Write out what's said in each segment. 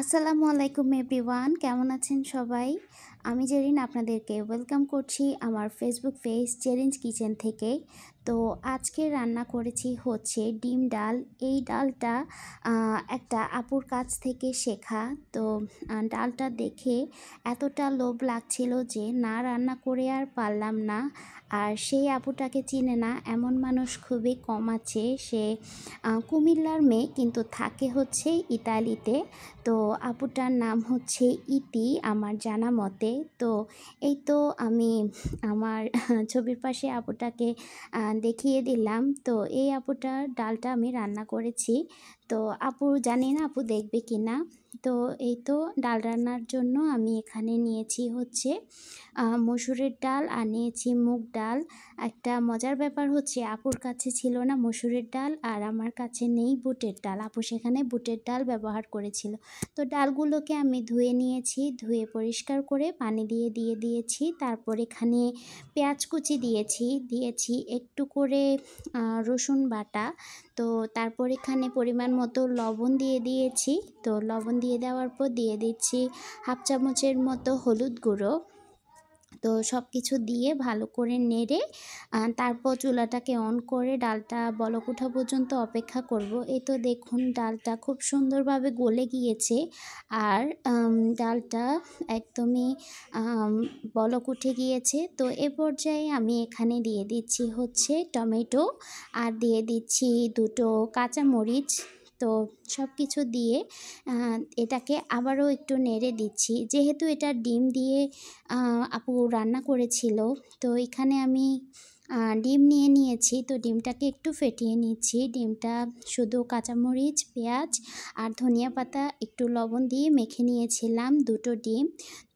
আসসালামু আলাইকুম এভরিওয়ান, কেমন আছেন সবাই? আমি জেরিন আপনাদেরকে ওয়েলকাম করছি আমার ফেসবুক পেজ চেরিনস কিচেন থেকে। তো আজকে রান্না করেছি হচ্ছে ডিম ডাল। এই ডালটা একটা আপুর কাছ থেকে শেখা। তো ডালটা দেখে এতটা লোভ লাগছিল যে না রান্না করে আর পারলাম না। আর সেই আপুটাকে চিনে না এমন মানুষ খুবই কম আছে। সে কুমিল্লার মেয়ে, কিন্তু থাকে হচ্ছে ইতালিতে। তো আপুটার নাম হচ্ছে ইতি আমার জানা মতে। তো এই তো আমি আমার ছবির পাশে আপুটাকে দেখিয়ে দিলাম। তো এই আপুটার ডালটা আমি রান্না করেছি। তো আপু জানি না আপু দেখবে কি না। তো এই তো ডাল রান্নার জন্য আমি এখানে নিয়েছি হচ্ছে মসুরের ডাল আর নিয়েছি মুগ ডাল। একটা মজার ব্যাপার হচ্ছে আপুর কাছে ছিল না মসুরের ডাল আর আমার কাছে নেই বুটের ডাল। আপু সেখানে বুটের ডাল ব্যবহার করেছিল। তো ডালগুলোকে আমি ধুয়ে নিয়েছি, ধুয়ে পরিষ্কার করে পানি দিয়ে দিয়েছি। তারপর এখানে পেঁয়াজ কুচি দিয়েছি একটু করে রসুন বাটা। তো তারপর এখানে পরিমাণ মতো লবণ দিয়ে দিয়েছি। তো লবণ দিয়ে দেওয়ার পর দিয়ে দিচ্ছি হাফ চামচের মতো হলুদ গুঁড়ো। তো সব কিছু দিয়ে ভালো করে নেড়ে তারপর চুলাটাকে অন করে ডালটা বলক ওঠা পর্যন্ত অপেক্ষা করব। এই তো দেখুন ডালটা খুব সুন্দরভাবে গলে গিয়েছে। আর ডালটা একদমই বলক উঠে গিয়েছে। তো এ পর্যায়ে আমি এখানে দিয়ে দিচ্ছি হচ্ছে টমেটো আর দিয়ে দিচ্ছি দুটো কাঁচামরিচ। তো সব কিছু দিয়ে এটাকে আবারও একটু নেড়ে দিচ্ছি। যেহেতু এটা ডিম দিয়ে আপু রান্না করেছিল, তো এখানে আমি ডিম নিয়ে নিয়েছি। তো ডিমটাকে একটু ফেটিয়ে নিচ্ছি। ডিমটা শুধু কাঁচামরিচ, পেঁয়াজ আর ধনিয়া পাতা একটু লবণ দিয়ে মেখে নিয়েছিলাম দুটো ডিম।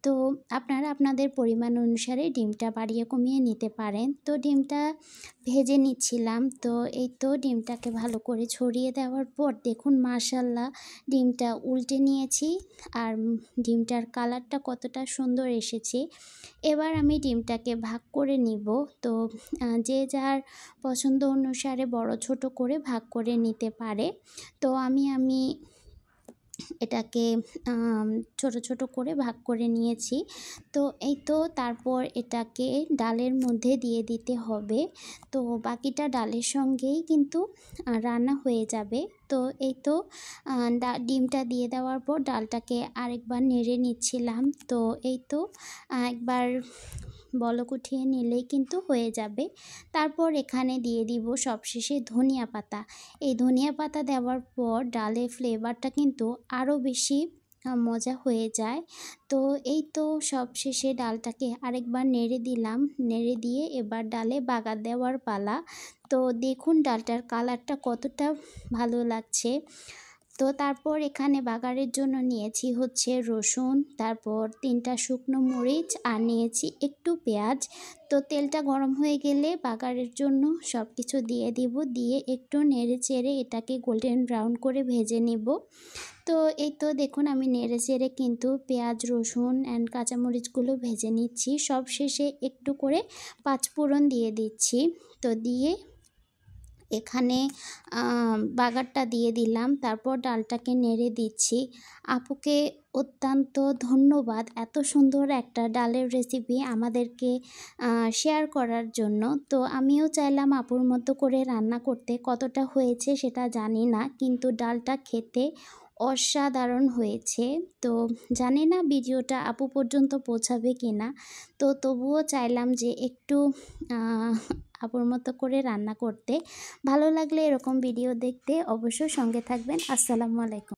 তো আপনারা আপনাদের পরিমাণ অনুসারে ডিমটা বাড়িয়ে কমিয়ে নিতে পারেন। তো ডিমটা ভেজে নিচ্ছিলাম। তো এই তো ডিমটাকে ভালো করে ছড়িয়ে দেওয়ার পর দেখুন মাশাআল্লাহ ডিমটা উল্টে নিয়েছি। আর ডিমটার কালারটা কতটা সুন্দর এসেছে। এবার আমি ডিমটাকে ভাগ করে নিব। তো যে যার পছন্দ অনুসারে বড় ছোট করে ভাগ করে নিতে পারে। তো আমি এটাকে ছোট ছোট করে ভাগ করে নিয়েছি। তো এই তো তারপর এটাকে ডালের মধ্যে দিয়ে দিতে হবে। তো বাকিটা ডালের সঙ্গেই কিন্তু রান্না হয়ে যাবে। তো এই তো ডিমটা দিয়ে দেওয়ার পর ডালটাকে আরেকবার নেড়ে নিচ্ছিলাম। তো এই তো একবার বলক উঠিয়ে নিলেই কিন্তু হয়ে যাবে। তারপর এখানে দিয়ে দিব সবশেষে ধনিয়া পাতা। এই ধনিয়া পাতা দেওয়ার পর ডালের ফ্লেভারটা কিন্তু আরও বেশি মজা হয়ে যায়। তো এই তো সবশেষে ডালটাকে আরেকবার নেড়ে দিলাম। নেড়ে দিয়ে এবার ডালে বাগার দেওয়ার পালা। তো দেখুন ডালটার কালারটা কতটা ভালো লাগছে। তো তারপর এখানে বাগারের জন্য নিয়েছি হচ্ছে রসুন, তারপর 3টা শুকনো মরিচ আর নিয়েছি একটু পেঁয়াজ। তো তেলটা গরম হয়ে গেলে বাগারের জন্য সব কিছু দিয়ে দিব। দিয়ে একটু নেড়ে চেড়ে এটাকে গোল্ডেন ব্রাউন করে ভেজে নিব। তো এই তো দেখুন আমি নেড়ে চেড়ে কিন্তু পেঁয়াজ, রসুন অ্যান্ড কাঁচামরিচগুলো ভেজে নিচ্ছি। সব শেষে একটু করে পাঁচফোড়ন দিয়ে দিচ্ছি। তো দিয়ে এখানে বাগারটা দিয়ে দিলাম। তারপর ডালটাকে নেড়ে দিচ্ছি। আপুকে অত্যন্ত ধন্যবাদ এত সুন্দর একটা ডালের রেসিপি আমাদেরকে শেয়ার করার জন্য। তো আমিও চাইলাম আপুর মতো করে রান্না করতে। কতটা হয়েছে সেটা জানি না, কিন্তু ডালটা খেতে অসাধারণ হয়েছে। তো জানি না ভিডিওটা আপু পর্যন্ত পৌঁছাবে কিনা। তো তবুও চাইলাম যে একটু আপুর মতো করে রান্না করতে। ভালো লাগলে এরকম ভিডিও দেখতে অবশ্যই সঙ্গে থাকবেন। আসসালামু আলাইকুম।